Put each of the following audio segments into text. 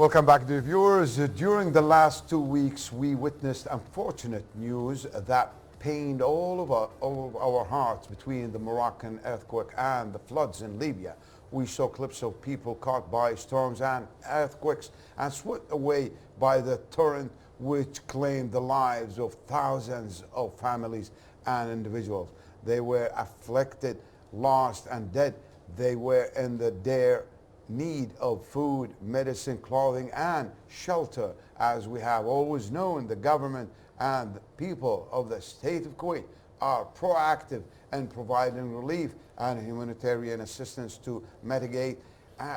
Welcome back, dear viewers. During the last 2 weeks, we witnessed unfortunate news that pained all of our hearts between the Moroccan earthquake and the floods in Libya. We saw clips of people caught by storms and earthquakes and swept away by the torrent, which claimed the lives of thousands of families and individuals. They were afflicted, lost and dead. They were in the dire need of food, medicine, clothing and shelter. As we have always known, the government and the people of the state of Kuwait are proactive in providing relief and humanitarian assistance to mitigate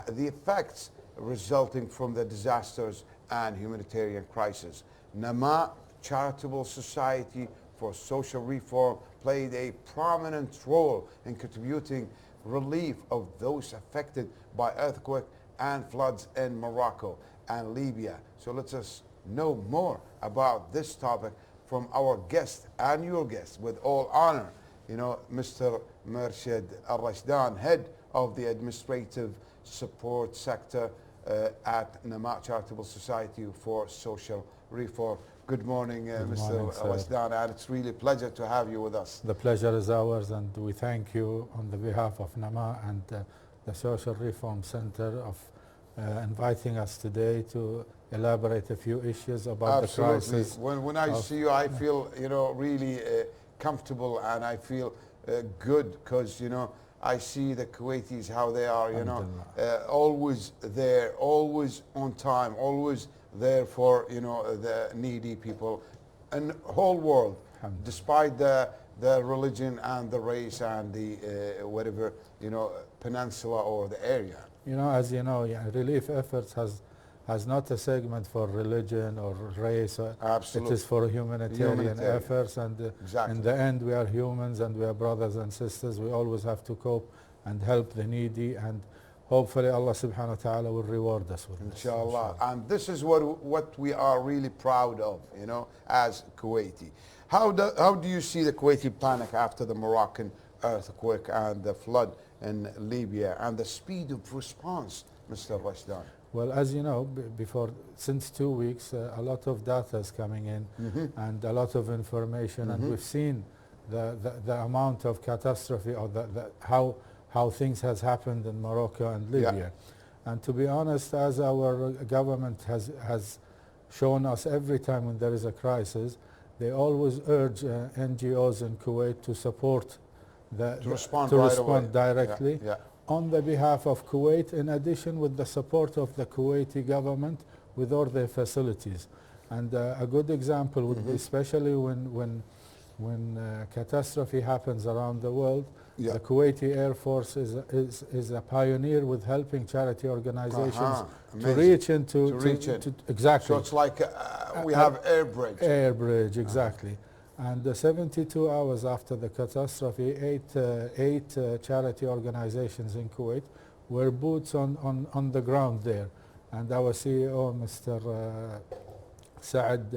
the effects resulting from the disasters and humanitarian crisis. Namaء Charitable Society for Social Reform played a prominent role in contributing relief of those affected by earthquake and floods in Morocco and Libya. So let us know more about this topic from our guest and your guest. With all honor, Mr. مرشد الرشدان, head of the administrative support sector at Namaء Charitable Society for Social Reform. Good morning, Mr. Al-Rashdan, and it's really a pleasure to have you with us. The pleasure is ours, and we thank you on the behalf of Namaء and the Social Reform Center of inviting us today to elaborate a few issues about the crisis. When I see you, I feel really comfortable, and I feel good because I see the Kuwaitis how they are, always there, always on time, always there for the needy people in the whole world, despite the religion and the race and the whatever peninsula or the area. As you know, relief efforts has not a segment for religion or race. Absolutely. It is for humanitarian efforts, and exactly. In the end we are humans and we are brothers and sisters. We always have to cope and help the needy, and hopefully Allah subhanahu wa ta'ala will reward us with this. Inshallah. And this is what we are really proud of, as Kuwaiti. How do you see the Kuwaiti panic after the Moroccan earthquake and the flood in Libya, and the speed of response, Mr. Rashdan? Well, as you know, since 2 weeks, a lot of data is coming in, and a lot of information, and we've seen the amount of catastrophe, or how things has happened in Morocco and Libya. And to be honest, as our government has shown us every time when there is a crisis, they always urge NGOs in Kuwait to support to respond directly on the behalf of Kuwait, in addition with the support of the Kuwaiti government with all their facilities. And a good example would be, especially when catastrophe happens around the world, the Kuwaiti Air Force is a pioneer with helping charity organizations to reach into exactly. So it's like we have air bridge. Air bridge, exactly. And 72 hours after the catastrophe, eight charity organizations in Kuwait were boots on the ground there. And our CEO, Mr. Saad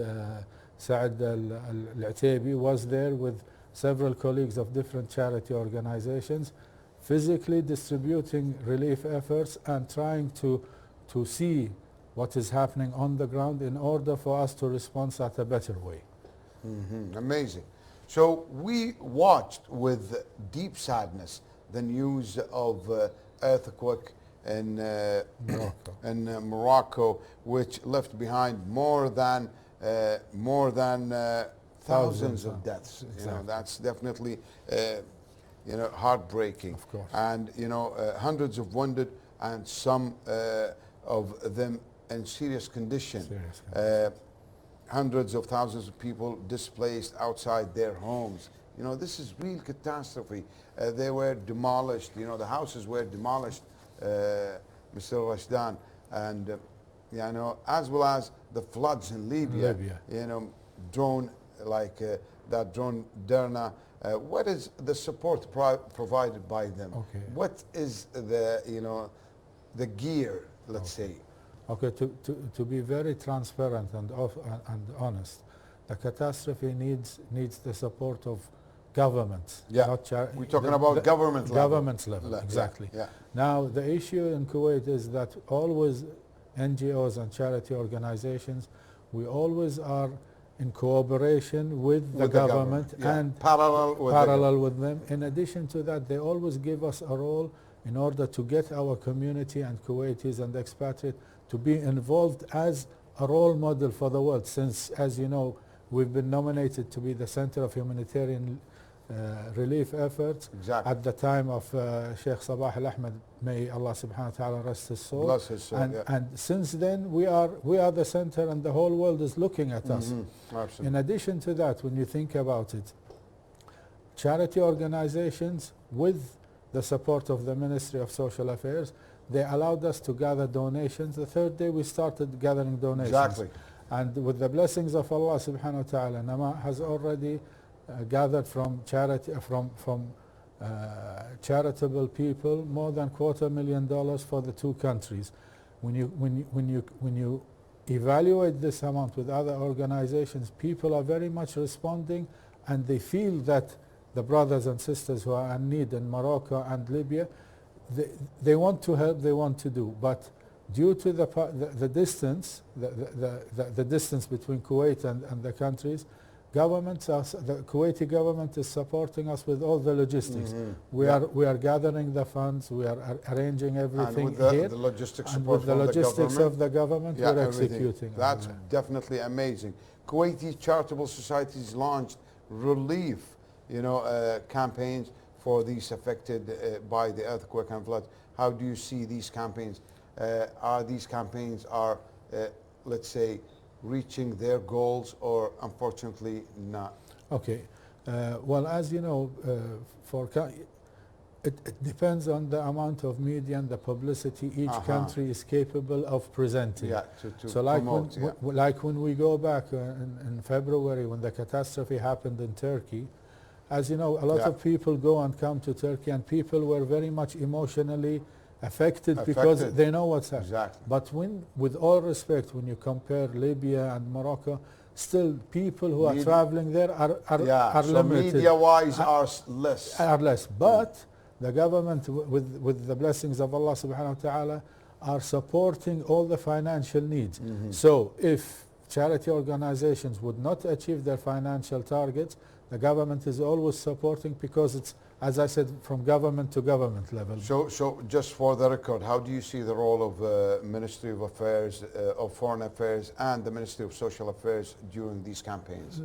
Al-Ataibi, was there with several colleagues of different charity organizations, physically distributing relief efforts and trying to see what is happening on the ground in order for us to respond at a better way. Amazing. So we watched with deep sadness the news of earthquake in Morocco, which left behind more than thousands of deaths. Exactly. That's definitely heartbreaking. Of course. And hundreds of wounded, and some of them in serious condition. Hundreds of thousands of people displaced outside their homes. This is real catastrophe. They were demolished. The houses were demolished, Mr. Rashdan, and as well as the floods in Libya. Drone like that drone Derna. What is the support provided by them? Okay. What is the the gear, let's say? Okay, to be very transparent and honest, the catastrophe needs the support of governments. Yeah, we're talking about government level. Government level, exactly. Yeah. Now, the issue in Kuwait is that always NGOs and charity organizations, we always are in cooperation with the government and parallel with them. In addition to that, they always give us a role in order to get our community and Kuwaitis and expatriates to be involved as a role model for the world, since, as you know, we've been nominated to be the center of humanitarian relief efforts at the time of Sheikh Sabah Al-Ahmed, may Allah subhanahu wa ta'ala rest his soul. Bless his soul, and since then we are the center and the whole world is looking at us. Absolutely. In addition to that, when you think about it, charity organizations with the support of the Ministry of Social Affairs, they allowed us to gather donations. The third day we started gathering donations. Exactly. And with the blessings of Allah subhanahu wa ta'ala, Namaء has already gathered from charity, charitable people more than $250,000 for the two countries. When you evaluate this amount with other organizations, people are very much responding, and they feel that the brothers and sisters who are in need in Morocco and Libya, they want to help, they want to do, but due to the distance, the distance between Kuwait and the countries, the Kuwaiti government is supporting us with all the logistics. We are gathering the funds, we are arranging everything and with here, the logistics and support with the from logistics of the government, we're executing. That's definitely amazing. Kuwaiti charitable societies launched relief, campaigns for these affected by the earthquake and flood. How do you see these campaigns? Are these campaigns let's say, reaching their goals, or unfortunately not? Okay. Well, as you know, it depends on the amount of media and the publicity each country is capable of presenting. Yeah, so like when we go back in February, when the catastrophe happened in Turkey, as you know, a lot of people go and come to Turkey, and people were very much emotionally affected because they know what's happening. Exactly. But with all respect, when you compare Libya and Morocco, still people who are traveling there are so limited. Media-wise are less. But the government, with the blessings of Allah subhanahu wa ta'ala, are supporting all the financial needs. So if charity organizations would not achieve their financial targets, the government is always supporting, because it's, as I said, from government to government level. So just for the record, how do you see the role of Ministry of Affairs, of Foreign Affairs, and the Ministry of Social Affairs during these campaigns?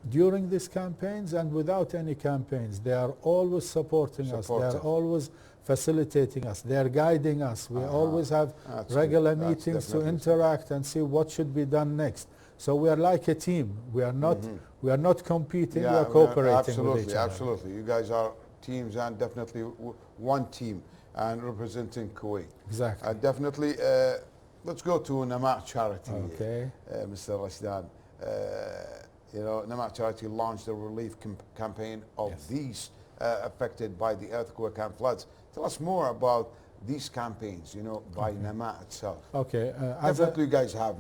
During these campaigns and without any campaigns, they are always supporting us. They are always facilitating us. They are guiding us. We always have regular meetings to interact and see what should be done next. So we are like a team. We are not competing. We are cooperating with each other. Absolutely. You guys are teams, and definitely one team, and representing Kuwait. Exactly. Definitely. Let's go to Namaء Charity. Okay. Mr. Rashdan. Namaء Charity launched a relief campaign of these affected by the earthquake and floods. Tell us more about these campaigns, by Namaء itself. Okay. Definitely you guys have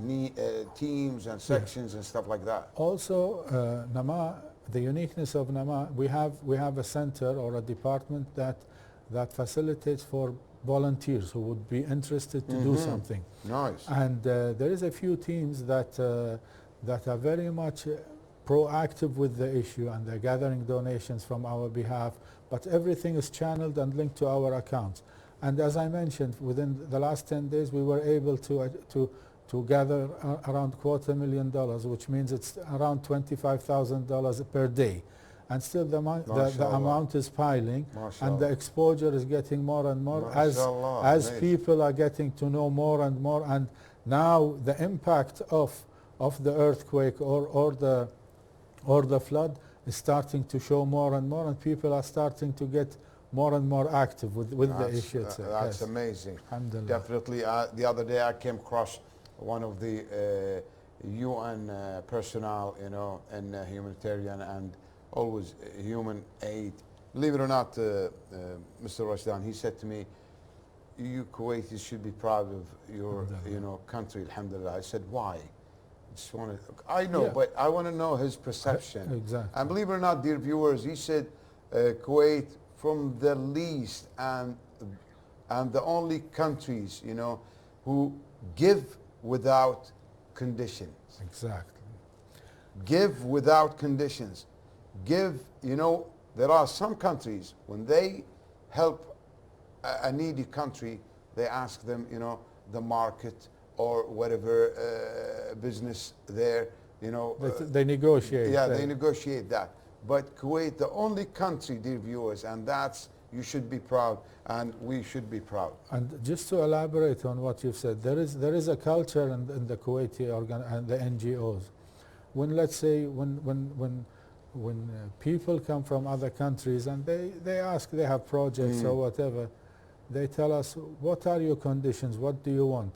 teams and sections and stuff like that. Also, Namaء, the uniqueness of Namaء, we have a center or a department that facilitates for volunteers who would be interested to do something. Nice. And there is a few teams that are very much proactive with the issue, and they're gathering donations from our behalf, but everything is channeled and linked to our accounts. And as I mentioned, within the last 10 days, we were able to gather around $250,000, which means it's around $25,000 per day. And still the amount is piling, and the exposure is getting more and more as people are getting to know more and more. And now the impact of the earthquake or the flood is starting to show more and more, and people are starting to get more and more active with the issue itself. That's amazing. Definitely. The other day I came across one of the UN personnel, in humanitarian and always human aid. Believe it or not, Mr. Rashdan, he said to me, "You Kuwaitis should be proud of your, country." Alhamdulillah. I said, "Why?" I know, but I want to know his perception. Exactly. And believe it or not, dear viewers, he said, Kuwait, from the least and the only countries, who give without conditions. Exactly. Give without conditions. Give, you know, there are some countries, when they help a needy country, they ask them, you know, the market or whatever business there, you know. They negotiate. Yeah, they negotiate that. But Kuwait, the only country, dear viewers, and that's, you should be proud, and we should be proud. And just to elaborate on what you've said, there is a culture in the Kuwaiti and the NGOs. When, let's say, when people come from other countries and they ask, they have projects or whatever, they tell us, what are your conditions? What do you want?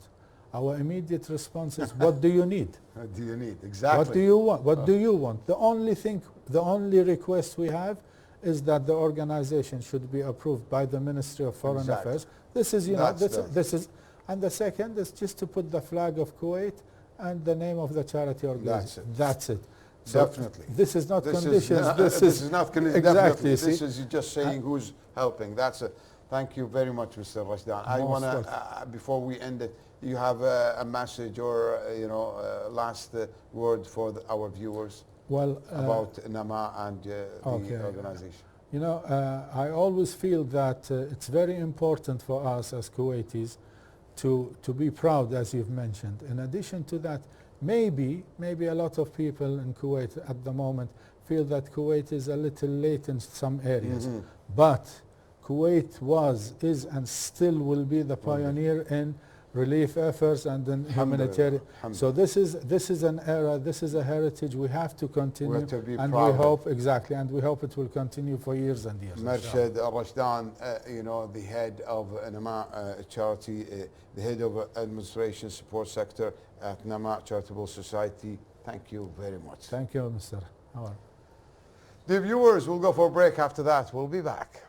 Our immediate response is, what do you need? What do you need? Exactly. What do you want? What do you want? The only request we have is that the organization should be approved by the Ministry of Foreign Affairs. This is, you know, this is, and the second is just to put the flag of Kuwait and the name of the charity organization. That's it. So Definitely. This is not conditions. This is not conditions. Exactly. This is just saying who's helping. That's it. Thank you very much, Mr. Rashdan. I want to, before we end it, you have a message or, you know, last word for our viewers about Namaء and the organization. You know, I always feel that it's very important for us as Kuwaitis to be proud, as you've mentioned. In addition to that, maybe a lot of people in Kuwait at the moment feel that Kuwait is a little late in some areas. But Kuwait is and still will be the pioneer in relief efforts and in humanitarian. So this is an era, this is a heritage we have to continue, and we hope and we hope it will continue for years and years. مرشد الرشدان, you know, the head of Namaء charity, the head of administration support sector at Namaء Charitable Society. Thank you very much. Thank you, Mr. Howard. Dear viewers, we'll go for a break. After that, we'll be back.